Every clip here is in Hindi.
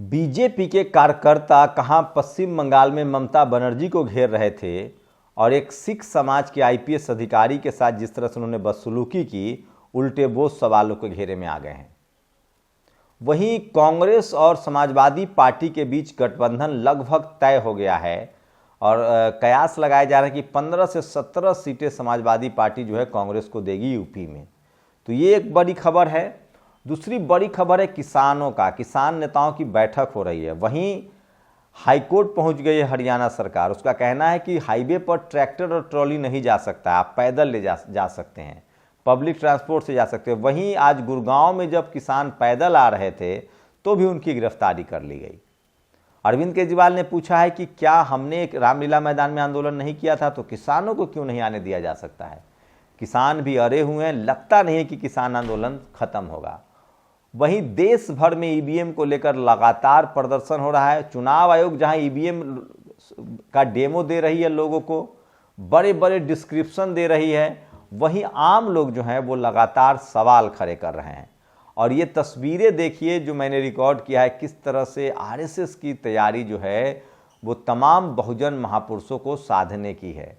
बीजेपी के कार्यकर्ता कहां पश्चिम बंगाल में ममता बनर्जी को घेर रहे थे और एक सिख समाज के आईपीएस अधिकारी के साथ जिस तरह से उन्होंने बदसलूकी की, उल्टे बोझ सवालों के घेरे में आ गए हैं। वहीं कांग्रेस और समाजवादी पार्टी के बीच गठबंधन लगभग तय हो गया है और कयास लगाया जा रहा है कि 15 से 17 सीटें समाजवादी पार्टी जो है कांग्रेस को देगी यूपी में। तो ये एक बड़ी खबर है। दूसरी बड़ी खबर है किसानों का। किसान नेताओं की बैठक हो रही है। वहीं हाईकोर्ट पहुंच गई है हरियाणा सरकार। उसका कहना है कि हाईवे पर ट्रैक्टर और ट्रॉली नहीं जा सकता, आप पैदल ले जा सकते हैं, पब्लिक ट्रांसपोर्ट से जा सकते हैं। वहीं आज गुड़गांव में जब किसान पैदल आ रहे थे तो भी उनकी गिरफ्तारी कर ली गई। अरविंद केजरीवाल ने पूछा है कि क्या हमने एक रामलीला मैदान में आंदोलन नहीं किया था, तो किसानों को क्यों नहीं आने दिया जा सकता है। किसान भी अड़े हुए हैं, लगता नहीं है कि किसान आंदोलन खत्म होगा। वहीं देश भर में ईवीएम को लेकर लगातार प्रदर्शन हो रहा है। चुनाव आयोग जहां ईवीएम का डेमो दे रही है, लोगों को बड़े बड़े डिस्क्रिप्शन दे रही है, वहीं आम लोग जो हैं वो लगातार सवाल खड़े कर रहे हैं। और ये तस्वीरें देखिए जो मैंने रिकॉर्ड किया है, किस तरह से आरएसएस की तैयारी जो है वो तमाम बहुजन महापुरुषों को साधने की है।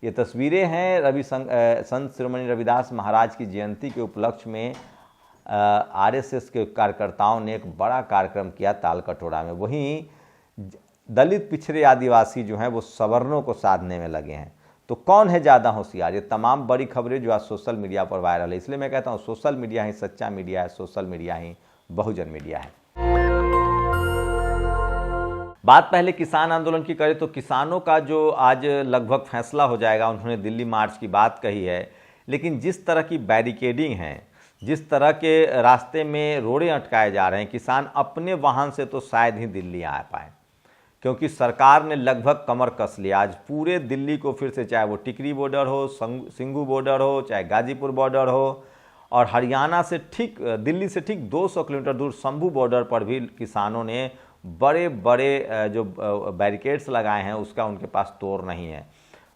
ये तस्वीरें हैं संत श्रीमणी रविदास महाराज की जयंती के उपलक्ष्य में आरएसएस के कार्यकर्ताओं ने एक बड़ा कार्यक्रम किया ताल कटोरा में। वहीं दलित पिछड़े आदिवासी जो हैं वो सवर्णों को साधने में लगे हैं। तो कौन है ज़्यादा होशियार? ये तमाम बड़ी खबरें जो आज सोशल मीडिया पर वायरल है। इसलिए मैं कहता हूँ सोशल मीडिया ही सच्चा मीडिया है, सोशल मीडिया ही बहुजन मीडिया है। बात पहले किसान आंदोलन की करें तो किसानों का जो आज लगभग फैसला हो जाएगा। उन्होंने दिल्ली मार्च की बात कही है, लेकिन जिस तरह की बैरिकेडिंग है, जिस तरह के रास्ते में रोड़े अटकाए जा रहे हैं, किसान अपने वाहन से तो शायद ही दिल्ली आ पाए, क्योंकि सरकार ने लगभग कमर कस लिया। आज पूरे दिल्ली को फिर से, चाहे वो टिकरी बॉर्डर हो, सिंघू बॉर्डर हो, चाहे गाजीपुर बॉर्डर हो, और हरियाणा से ठीक दिल्ली से ठीक 200 किलोमीटर दूर शंभू बॉर्डर पर भी किसानों ने बड़े बड़े जो बैरिकेड्स लगाए हैं, उसका उनके पास तोड़ नहीं है।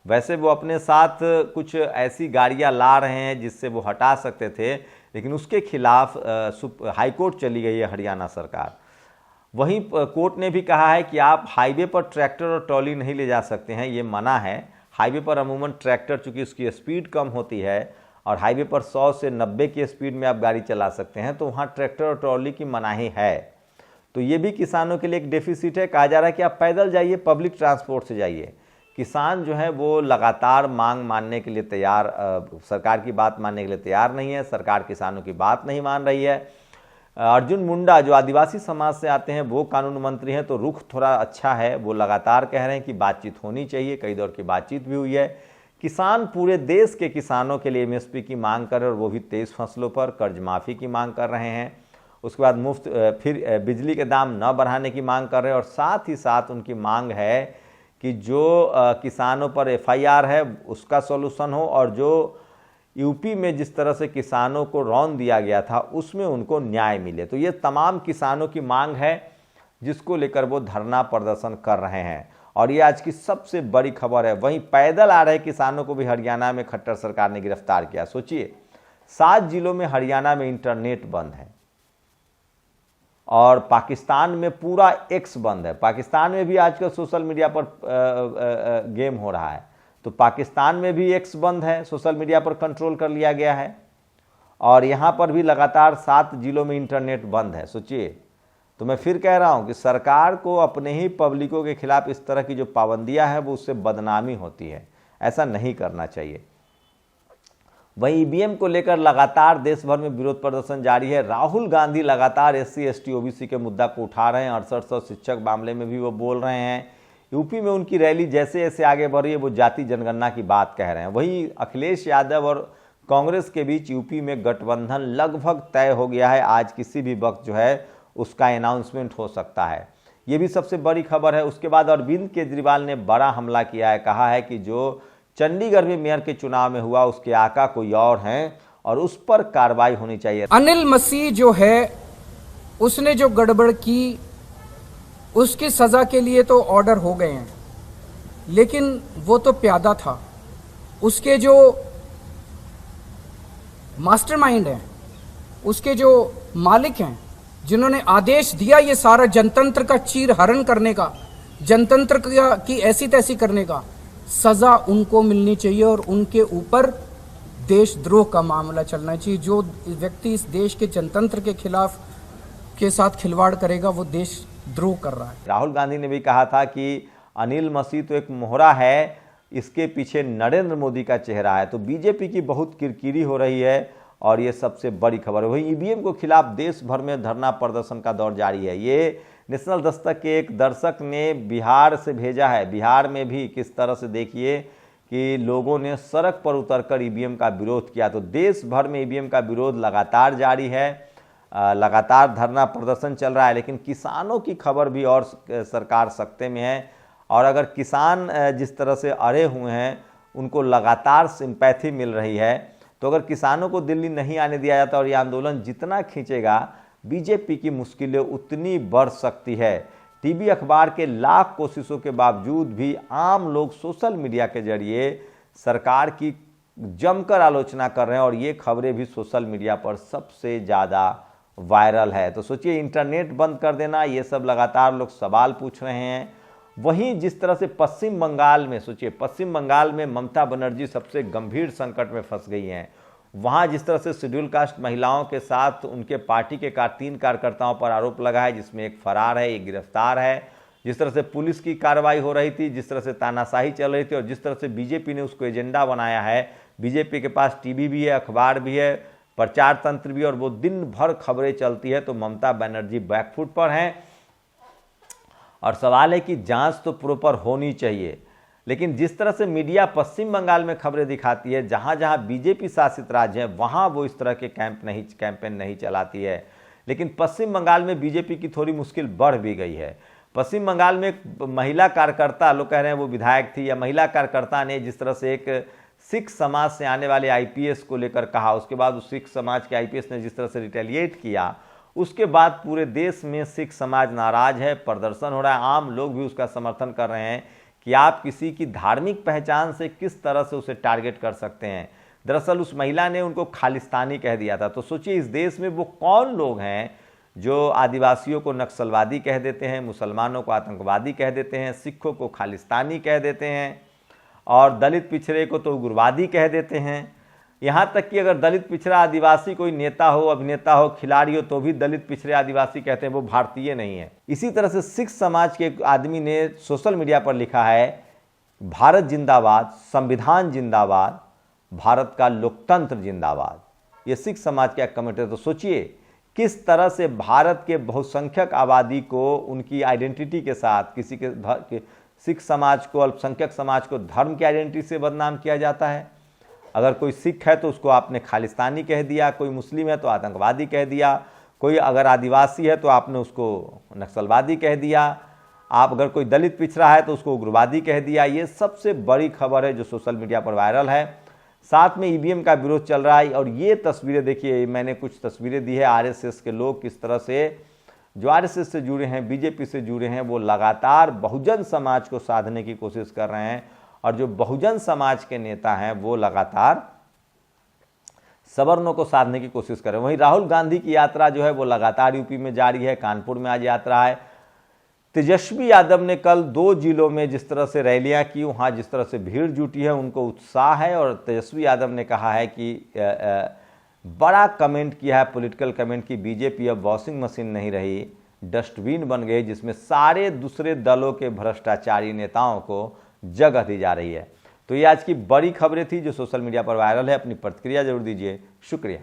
वैसे वो अपने साथ कुछ ऐसी गाड़ियां ला रहे हैं जिससे वो हटा सकते थे, लेकिन उसके खिलाफ हाईकोर्ट चली गई है हरियाणा सरकार। वहीं कोर्ट ने भी कहा है कि आप हाईवे पर ट्रैक्टर और ट्रॉली नहीं ले जा सकते हैं, ये मना है। हाईवे पर अमूमन ट्रैक्टर, चूँकि उसकी स्पीड कम होती है और हाईवे पर 100 से 90 की स्पीड में आप गाड़ी चला सकते हैं, तो वहाँ ट्रैक्टर और ट्रॉली की मनाही है। तो ये भी किसानों के लिए एक डेफिसिट है। कहा जा रहा है कि आप पैदल जाइए, पब्लिक ट्रांसपोर्ट से जाइए। किसान जो है वो लगातार मांग मानने के लिए तैयार, सरकार की बात मानने के लिए तैयार नहीं है। सरकार किसानों की बात नहीं मान रही है। अर्जुन मुंडा जो आदिवासी समाज से आते हैं, वो कानून मंत्री हैं, तो रुख थोड़ा अच्छा है। वो लगातार कह रहे हैं कि बातचीत होनी चाहिए। कई दौर की बातचीत भी हुई है। किसान पूरे देश के किसानों के लिए एमएसपी की मांग कर रहे हैं, और वो भी 23 फसलों पर कर्ज माफ़ी की मांग कर रहे हैं। उसके बाद मुफ्त फिर बिजली के दाम न बढ़ाने की मांग कर रहे हैं, और साथ ही साथ उनकी मांग है कि जो किसानों पर एफआईआर है उसका सॉल्यूशन हो, और जो यूपी में जिस तरह से किसानों को रौंद दिया गया था उसमें उनको न्याय मिले। तो ये तमाम किसानों की मांग है जिसको लेकर वो धरना प्रदर्शन कर रहे हैं, और ये आज की सबसे बड़ी खबर है। वहीं पैदल आ रहे किसानों को भी हरियाणा में खट्टर सरकार ने गिरफ्तार किया। सोचिए, 7 जिलों में हरियाणा में इंटरनेट बंद है और पाकिस्तान में पूरा एक्स बंद है। पाकिस्तान में भी आजकल सोशल मीडिया पर गेम हो रहा है, तो पाकिस्तान में भी एक्स बंद है, सोशल मीडिया पर कंट्रोल कर लिया गया है, और यहाँ पर भी लगातार 7 जिलों में इंटरनेट बंद है। सोचिए। तो मैं फिर कह रहा हूँ कि सरकार को अपने ही पब्लिकों के खिलाफ इस तरह की जो पाबंदियाँ हैं वो उससे बदनामी होती है। ऐसा नहीं करना चाहिए। वहीं ईवीएम को लेकर लगातार देश भर में विरोध प्रदर्शन जारी है। राहुल गांधी लगातार एससी एसटी ओबीसी के मुद्दा को उठा रहे हैं। 6800 शिक्षक मामले में भी वो बोल रहे हैं। यूपी में उनकी रैली जैसे जैसे आगे बढ़ रही है वो जाति जनगणना की बात कह रहे हैं। वहीं अखिलेश यादव और कांग्रेस के बीच यूपी में गठबंधन लगभग तय हो गया है। आज किसी भी वक्त जो है उसका अनाउंसमेंट हो सकता है। ये भी सबसे बड़ी खबर है। उसके बाद अरविंद केजरीवाल ने बड़ा हमला किया है। कहा है कि जो चंडीगढ़ में मेयर के चुनाव में हुआ उसके आका कोई और हैं और उस पर कार्रवाई होनी चाहिए। अनिल मसीह जो है उसने जो गड़बड़ की उसकी सजा के लिए तो ऑर्डर हो गए हैं, लेकिन वो तो प्यादा था। उसके जो मास्टरमाइंड हैं, उसके जो मालिक हैं, जिन्होंने आदेश दिया ये सारा जनतंत्र का चीरहरण करने का, जनतंत्र की ऐसी तैसी करने का, सजा उनको मिलनी चाहिए और उनके ऊपर देशद्रोह का मामला चलना चाहिए। जो व्यक्ति इस देश के जनतंत्र के खिलाफ के साथ खिलवाड़ करेगा वो देशद्रोह कर रहा है। राहुल गांधी ने भी कहा था कि अनिल मसीह तो एक मोहरा है, इसके पीछे नरेंद्र मोदी का चेहरा है। तो बीजेपी की बहुत किरकिरी हो रही है और ये सबसे बड़ी खबर है। वहीं ईवीएम को खिलाफ देश भर में धरना प्रदर्शन का दौर जारी है। ये नेशनल दस्तक के एक दर्शक ने बिहार से भेजा है। बिहार में भी किस तरह से देखिए कि लोगों ने सड़क पर उतरकर ईवीएम का विरोध किया। तो देश भर में ईवीएम का विरोध लगातार जारी है, लगातार धरना प्रदर्शन चल रहा है। लेकिन किसानों की खबर भी और सरकार सख्ते में है और अगर किसान जिस तरह से अड़े हुए हैं उनको लगातार सिंपैथी मिल रही है। तो अगर किसानों को दिल्ली नहीं आने दिया जाता और ये आंदोलन जितना खींचेगा बीजेपी की मुश्किलें उतनी बढ़ सकती है। टीवी अखबार के लाख कोशिशों के बावजूद भी आम लोग सोशल मीडिया के जरिए सरकार की जमकर आलोचना कर रहे हैं और ये खबरें भी सोशल मीडिया पर सबसे ज़्यादा वायरल है। तो सोचिए, इंटरनेट बंद कर देना, ये सब लगातार लोग सवाल पूछ रहे हैं। वहीं जिस तरह से पश्चिम बंगाल में, सोचिए पश्चिम बंगाल में ममता बनर्जी सबसे गंभीर संकट में फंस गई हैं। वहां जिस तरह से शेड्यूल कास्ट महिलाओं के साथ उनके पार्टी के 3 कार्यकर्ताओं पर आरोप लगा है, जिसमें एक फरार है, एक गिरफ्तार है। जिस तरह से पुलिस की कार्रवाई हो रही थी, जिस तरह से तानाशाही चल रही थी और जिस तरह से बीजेपी ने उसको एजेंडा बनाया है। बीजेपी के पास टीवी भी है, अखबार भी है, प्रचार तंत्र भी, और वो दिन भर खबरें चलती है। तो ममता बनर्जी बैकफुट पर हैं और सवाल है कि जांच तो प्रॉपर होनी चाहिए। लेकिन जिस तरह से मीडिया पश्चिम बंगाल में खबरें दिखाती है, जहां जहां बीजेपी शासित राज्य है वहां वो इस तरह के कैंपेन नहीं चलाती है। लेकिन पश्चिम बंगाल में बीजेपी की थोड़ी मुश्किल बढ़ भी गई है। पश्चिम बंगाल में एक महिला कार्यकर्ता, लोग कह रहे हैं वो विधायक थी या महिला कार्यकर्ता ने जिस तरह से एक सिख समाज से आने वाले आईपीएस को लेकर कहा, उसके बाद उस सिख समाज के आईपीएस ने जिस तरह से रिटेलिएट किया, उसके बाद पूरे देश में सिख समाज नाराज है, प्रदर्शन हो रहा है। आम लोग भी उसका समर्थन कर रहे हैं कि आप किसी की धार्मिक पहचान से किस तरह से उसे टारगेट कर सकते हैं। दरअसल उस महिला ने उनको खालिस्तानी कह दिया था। तो सोचिए, इस देश में वो कौन लोग हैं जो आदिवासियों को नक्सलवादी कह देते हैं, मुसलमानों को आतंकवादी कह देते हैं, सिखों को खालिस्तानी कह देते हैं और दलित पिछड़े को तो उग्रवादी कह देते हैं। यहाँ तक कि अगर दलित पिछड़ा आदिवासी कोई नेता हो, अभिनेता हो, खिलाड़ी हो, तो भी दलित पिछड़े आदिवासी कहते हैं, वो भारतीय नहीं है। इसी तरह से सिख समाज के एक आदमी ने सोशल मीडिया पर लिखा है, भारत जिंदाबाद, संविधान जिंदाबाद, भारत का लोकतंत्र जिंदाबाद। ये सिख समाज का कमेंट है। तो सोचिए किस तरह से भारत के बहुसंख्यक आबादी को उनकी आइडेंटिटी के साथ, किसी के सिख समाज को, अल्पसंख्यक समाज को धर्म की आइडेंटिटी से बदनाम किया जाता है। अगर कोई सिख है तो उसको आपने खालिस्तानी कह दिया, कोई मुस्लिम है तो आतंकवादी कह दिया, कोई अगर आदिवासी है तो आपने उसको नक्सलवादी कह दिया, आप अगर कोई दलित पिछड़ा है तो उसको उग्रवादी कह दिया। ये सबसे बड़ी खबर है जो सोशल मीडिया पर वायरल है। साथ में ईवीएम का विरोध चल रहा है और ये तस्वीरें देखिए, मैंने कुछ तस्वीरें दी है आरएसएस के लोग किस तरह से, जो आरएसएस से जुड़े हैं, बीजेपी से जुड़े हैं, वो लगातार बहुजन समाज को साधने की कोशिश कर रहे हैं और जो बहुजन समाज के नेता हैं वो लगातार सवर्णों को साधने की कोशिश कर रहे हैं। वहीं राहुल गांधी की यात्रा जो है वो लगातार यूपी में जारी है। कानपुर में आज यात्रा है। तेजस्वी यादव ने कल 2 जिलों में जिस तरह से रैलियां की, वहां जिस तरह से भीड़ जुटी है, उनको उत्साह है और तेजस्वी यादव ने कहा है कि बड़ा कमेंट किया है, पॉलिटिकल कमेंट, की बीजेपी अब वॉशिंग मशीन नहीं रही, डस्टबिन बन गई जिसमें सारे दूसरे दलों के भ्रष्टाचारी नेताओं को जगह दी जा रही है। तो ये आज की बड़ी खबरें थी जो सोशल मीडिया पर वायरल है। अपनी प्रतिक्रिया जरूर दीजिए। शुक्रिया।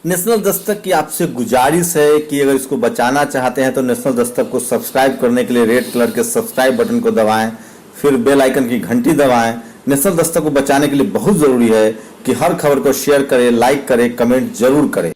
नेशनल दस्तक की आपसे गुजारिश है कि अगर इसको बचाना चाहते हैं तो नेशनल दस्तक को सब्सक्राइब करने के लिए रेड कलर के सब्सक्राइब बटन को दबाएं, फिर बेल आइकन की घंटी दबाएं। नेशनल दस्तक को बचाने के लिए बहुत जरूरी है कि हर खबर को शेयर करें, लाइक करें, कमेंट जरूर करें।